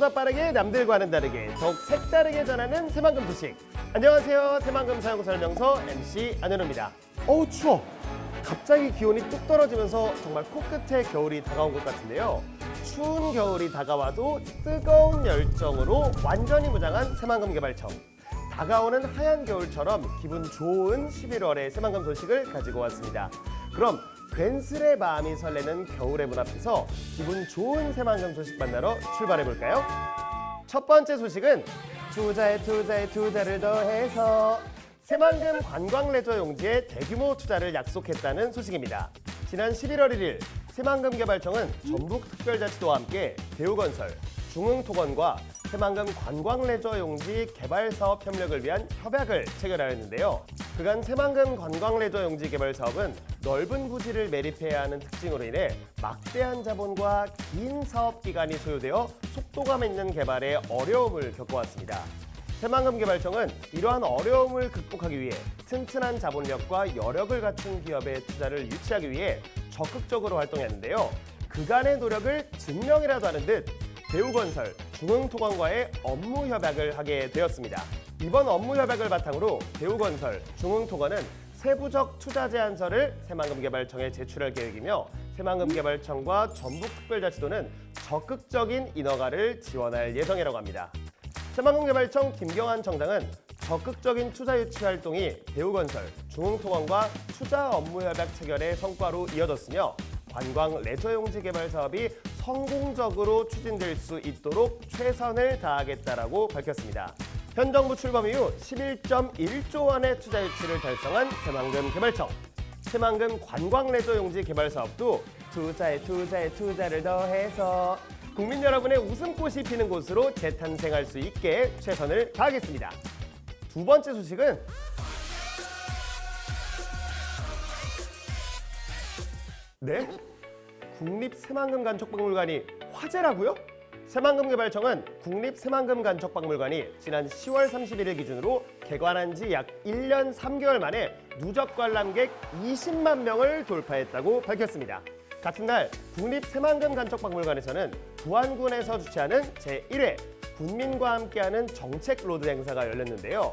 누구보다 빠르게 남들과는 다르게 더욱 색다르게 전하는 새만금 소식. 안녕하세요. 새만금 사용설명서 MC 안현우입니다. 어우 추워. 갑자기 기온이 뚝 떨어지면서 정말 코끝에 겨울이 다가온 것 같은데요. 추운 겨울이 다가와도 뜨거운 열정으로 완전히 무장한 새만금 개발청. 다가오는 하얀 겨울처럼 기분 좋은 11월의 새만금 소식을 가지고 왔습니다. 그럼 괜스레 마음이 설레는 겨울의 문 앞에서 기분 좋은 새만금 소식 만나러 출발해볼까요? 첫 번째 소식은 투자를 더해서 새만금 관광레저 용지에 대규모 투자를 약속했다는 소식입니다. 지난 11월 1일 새만금 개발청은 전북특별자치도와 함께 대우건설, 중흥토건과 새만금 관광레저 용지 개발사업 협력을 위한 협약을 체결하였는데요. 그간 새만금 관광레저 용지 개발 사업은 넓은 부지를 매립해야 하는 특징으로 인해 막대한 자본과 긴 사업 기간이 소요되어 속도감 있는 개발에 어려움을 겪어왔습니다. 새만금 개발청은 이러한 어려움을 극복하기 위해 튼튼한 자본력과 여력을 갖춘 기업의 투자를 유치하기 위해 적극적으로 활동했는데요. 그간의 노력을 증명이라도 하는 듯 대우건설, 중흥토건과의 업무 협약을 하게 되었습니다. 이번 업무 협약을 바탕으로 대우건설, 중흥토건은 세부적 투자 제안서를 새만금 개발청에 제출할 계획이며 새만금 개발청과 전북특별자치도는 적극적인 인허가를 지원할 예정이라고 합니다. 새만금 개발청 김경환 청장은 적극적인 투자 유치 활동이 대우건설, 중흥토건과 투자 업무 협약 체결의 성과로 이어졌으며 관광 레저용지 개발 사업이 성공적으로 추진될 수 있도록 최선을 다하겠다라고 밝혔습니다. 현 정부 출범 이후 11.1조 원의 투자 유치를 달성한 새만금 개발청. 새만금 관광 레저용지 개발 사업도 투자를 더해서 국민 여러분의 웃음꽃이 피는 곳으로 재탄생할 수 있게 최선을 다하겠습니다. 두 번째 소식은 네? 국립새만금간척박물관이 화재라고요? 새만금 개발청은 국립새만금간척박물관이 지난 10월 31일 기준으로 개관한 지 약 1년 3개월 만에 누적 관람객 20만 명을 돌파했다고 밝혔습니다. 같은 날 국립새만금간척박물관에서는 부안군에서 주최하는 제1회 군민과 함께하는 정책 로드 행사가 열렸는데요.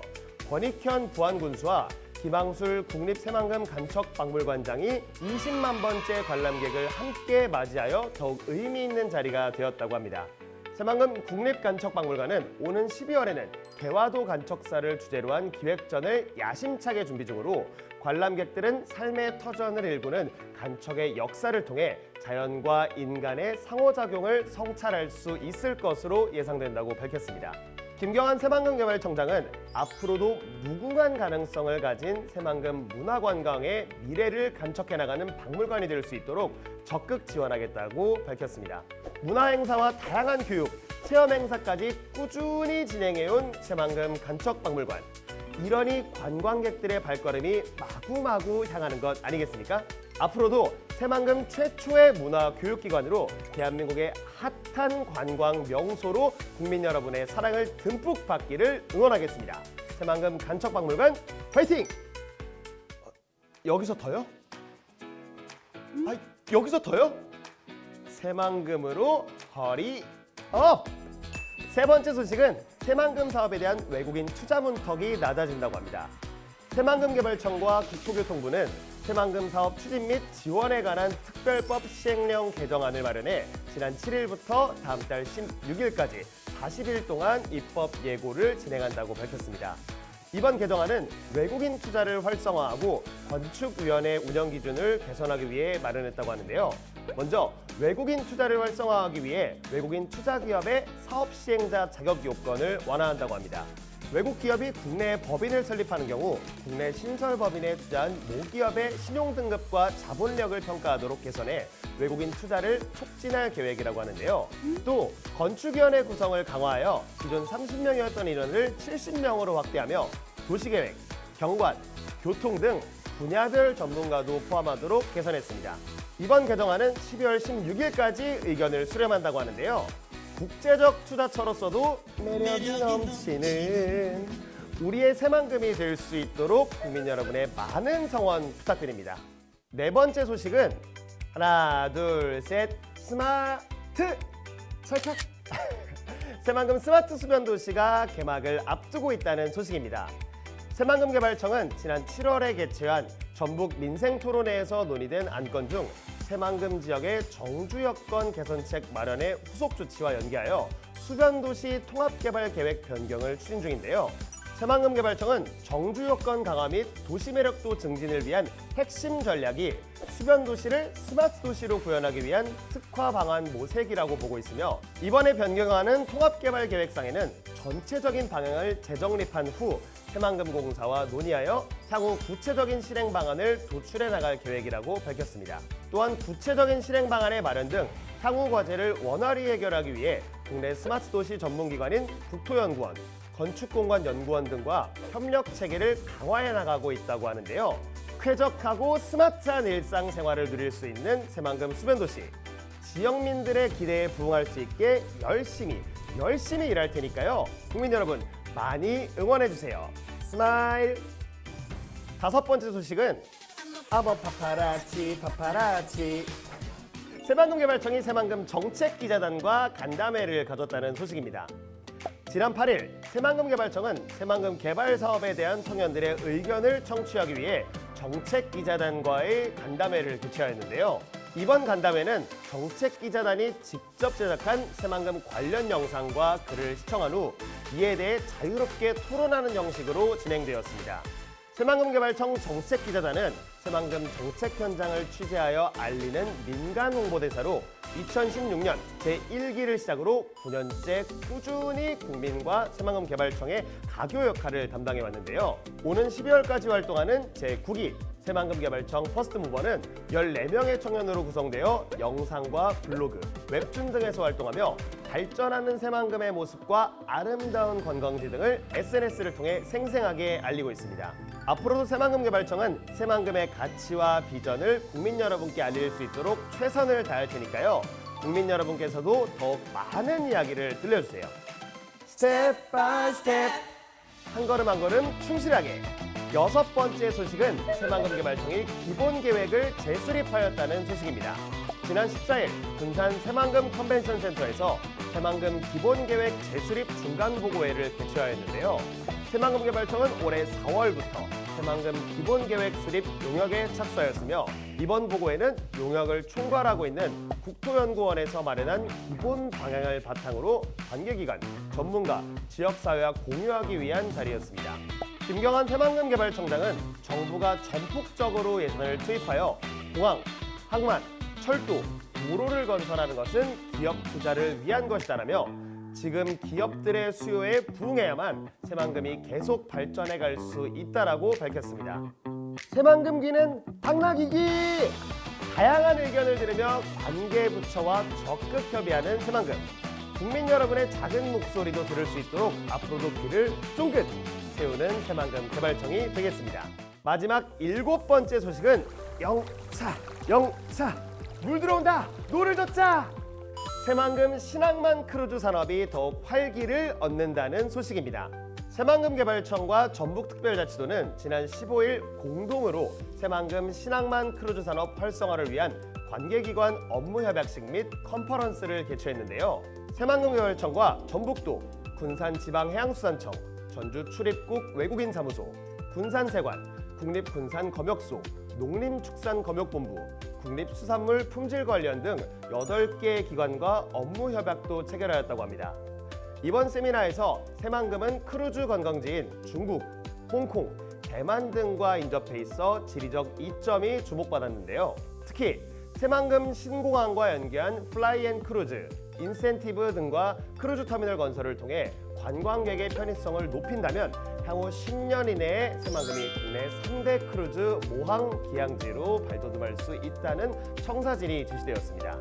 권익현 부안군수와 김항술 국립새만금간척박물관장이 20만 번째 관람객을 함께 맞이하여 더욱 의미 있는 자리가 되었다고 합니다. 새만금 국립간척박물관은 오는 12월에는 개화도 간척사를 주제로 한 기획전을 야심차게 준비 중으로 관람객들은 삶의 터전을 일구는 간척의 역사를 통해 자연과 인간의 상호작용을 성찰할 수 있을 것으로 예상된다고 밝혔습니다. 김경환 새만금개발청장은 앞으로도 무궁한 가능성을 가진 새만금 문화관광의 미래를 간척해 나가는 박물관이 될 수 있도록 적극 지원하겠다고 밝혔습니다. 문화행사와 다양한 교육, 체험행사까지 꾸준히 진행해온 새만금 간척박물관. 이러니 관광객들의 발걸음이 마구마구 향하는 것 아니겠습니까? 앞으로도 새만금 최초의 문화교육기관으로 대한민국의 핫한 관광 명소로 국민 여러분의 사랑을 듬뿍 받기를 응원하겠습니다. 새만금 간척박물관 파이팅! 여기서 더요? 여기서 더요? 새만금으로 허리 업! 세 번째 소식은 새만금 사업에 대한 외국인 투자 문턱이 낮아진다고 합니다. 새만금 개발청과 국토교통부는 새만금 사업 추진 및 지원에 관한 특별법 시행령 개정안을 마련해 지난 7일부터 다음 달 16일까지 40일 동안 입법 예고를 진행한다고 밝혔습니다. 이번 개정안은 외국인 투자를 활성화하고 건축위원회 운영 기준을 개선하기 위해 마련했다고 하는데요. 먼저 외국인 투자를 활성화하기 위해 외국인 투자 기업의 사업 시행자 자격 요건을 완화한다고 합니다. 외국 기업이 국내에 법인을 설립하는 경우 국내 신설법인에 투자한 모기업의 신용등급과 자본력을 평가하도록 개선해 외국인 투자를 촉진할 계획이라고 하는데요. 또 건축위원회 구성을 강화하여 기존 30명이었던 인원을 70명으로 확대하며 도시계획, 경관, 교통 등 분야별 전문가도 포함하도록 개선했습니다. 이번 개정안은 12월 16일까지 의견을 수렴한다고 하는데요. 국제적 투자처로서도 매력이 넘치는 우리의 새만금이 될 수 있도록 국민 여러분의 많은 성원 부탁드립니다. 네 번째 소식은 하나, 둘, 셋, 스마트 설착! 새만금 스마트 수변 도시가 개막을 앞두고 있다는 소식입니다. 새만금 개발청은 지난 7월에 개최한 전북 민생토론회에서 논의된 안건 중 새만금 지역의 정주 여건 개선책 마련의 후속 조치와 연계하여 수변도시 통합개발 계획 변경을 추진 중인데요. 새만금 개발청은 정주 여건 강화 및 도시 매력도 증진을 위한 핵심 전략이 수변 도시를 스마트 도시로 구현하기 위한 특화 방안 모색이라고 보고 있으며, 이번에 변경하는 통합개발 계획상에는 전체적인 방향을 재정립한 후 새만금공사와 논의하여 향후 구체적인 실행 방안을 도출해 나갈 계획이라고 밝혔습니다. 또한 구체적인 실행 방안의 마련 등 향후 과제를 원활히 해결하기 위해 국내 스마트 도시 전문기관인 국토연구원, 건축공간연구원 등과 협력 체계를 강화해 나가고 있다고 하는데요. 쾌적하고 스마트한 일상생활을 누릴 수 있는 새만금 수변도시, 지역민들의 기대에 부응할 수 있게 열심히 일할 테니까요. 국민 여러분 많이 응원해주세요. 스마일! 5번째 소식은 파파라치 새만금 개발청이 새만금 정책기자단과 간담회를 가졌다는 소식입니다. 지난 8일 새만금 개발청은 새만금 개발 사업에 대한 청년들의 의견을 청취하기 위해 정책기자단과의 간담회를 개최하였는데요. 이번 간담회는 정책기자단이 직접 제작한 새만금 관련 영상과 글을 시청한 후 이에 대해 자유롭게 토론하는 형식으로 진행되었습니다. 새만금 개발청 정책기자단은 새만금 정책 현장을 취재하여 알리는 민간 홍보대사로 2016년 제1기를 시작으로 9년째 꾸준히 국민과 새만금 개발청의 가교 역할을 담당해 왔는데요. 오는 12월까지 활동하는 제9기 새만금 개발청 퍼스트무버는 14명의 청년으로 구성되어 영상과 블로그, 웹툰 등에서 활동하며 발전하는 새만금의 모습과 아름다운 관광지 등을 SNS를 통해 생생하게 알리고 있습니다. 앞으로도 새만금 개발청은 새만금의 가치와 비전을 국민 여러분께 알릴 수 있도록 최선을 다할 테니까요. 국민 여러분께서도 더욱 많은 이야기를 들려주세요. 스텝 바이 스텝, 한 걸음 한 걸음 충실하게. 6번째 소식은 새만금 개발청이 기본 계획을 재수립하였다는 소식입니다. 지난 14일 군산 새만금 컨벤션 센터에서 새만금 기본 계획 재수립 중간 보고회를 개최하였는데요. 새만금 개발청은 올해 4월부터 새만금 기본 계획 수립 용역에 착수하였으며, 이번 보고회는 용역을 총괄하고 있는 국토연구원에서 마련한 기본 방향을 바탕으로 관계기관, 전문가, 지역사회와 공유하기 위한 자리였습니다. 김경환 새만금 개발청장은 정부가 전폭적으로 예산을 투입하여 공항, 항만, 철도, 도로를 건설하는 것은 기업 투자를 위한 것이다라며, 지금 기업들의 수요에 부응해야만 새만금이 계속 발전해 갈 수 있다라고 밝혔습니다. 새만금기는 당나귀기! 다양한 의견을 들으며 관계부처와 적극 협의하는 새만금. 국민 여러분의 작은 목소리도 들을 수 있도록 앞으로도 귀를 쫑긋 세우는 새만금 개발청이 되겠습니다. 마지막 7번째 소식은 영사! 물 들어온다! 노를 젓자! 새만금 신항만 크루즈 산업이 더욱 활기를 얻는다는 소식입니다. 새만금 개발청과 전북특별자치도는 지난 15일 공동으로 새만금 신항만 크루즈 산업 활성화를 위한 관계기관 업무 협약식 및 컨퍼런스를 개최했는데요. 새만금 개발청과 전북도, 군산지방해양수산청, 전주출입국 외국인사무소, 군산세관, 국립군산검역소, 농림축산검역본부, 국립수산물 품질관리원 등 8개 기관과 업무 협약도 체결하였다고 합니다. 이번 세미나에서 새만금은 크루즈 관광지인 중국, 홍콩, 대만 등과 인접해 있어 지리적 이점이 주목받았는데요. 특히 새만금 신공항과 연계한 플라이앤크루즈, 인센티브 등과 크루즈 터미널 건설을 통해 관광객의 편의성을 높인다면 향후 10년 이내에 새만금이 국내 3대 크루즈 모항 기항지로 발돋움할 수 있다는 청사진이 제시되었습니다.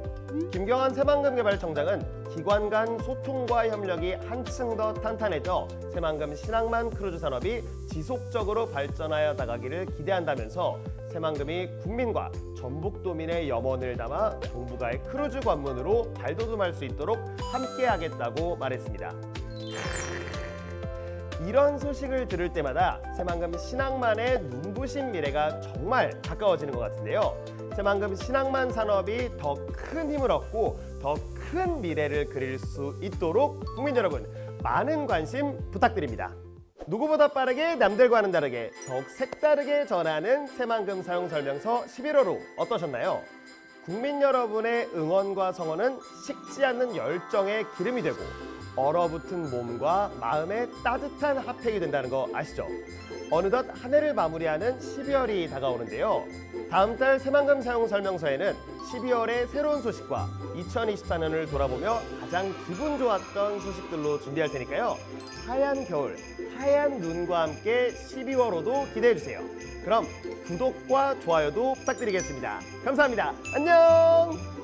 김경환 새만금 개발청장은 기관 간 소통과 협력이 한층 더 탄탄해져 새만금 신항만 크루즈 산업이 지속적으로 발전하여 나가기를 기대한다면서 새만금이 국민과 전북도민의 염원을 담아 동북아의 크루즈 관문으로 발돋움할 수 있도록 함께하겠다고 말했습니다. 이런 소식을 들을 때마다 새만금 신항만의 눈부신 미래가 정말 가까워지는 것 같은데요. 새만금 신앙만 산업이 더 큰 힘을 얻고 더 큰 미래를 그릴 수 있도록 국민 여러분 많은 관심 부탁드립니다. 누구보다 빠르게 남들과는 다르게 더욱 색다르게 전하는 새만금 사용설명서 11호로 어떠셨나요? 국민 여러분의 응원과 성원은 식지 않는 열정의 기름이 되고 얼어붙은 몸과 마음의 따뜻한 핫팩이 된다는 거 아시죠? 어느덧 한 해를 마무리하는 12월이 다가오는데요. 다음 달 새만금 사용설명서에는 12월의 새로운 소식과 2024년을 돌아보며 가장 기분 좋았던 소식들로 준비할 테니까요. 하얀 겨울, 하얀 눈과 함께 12월호도 기대해주세요. 그럼 구독과 좋아요도 부탁드리겠습니다. 감사합니다. 안녕!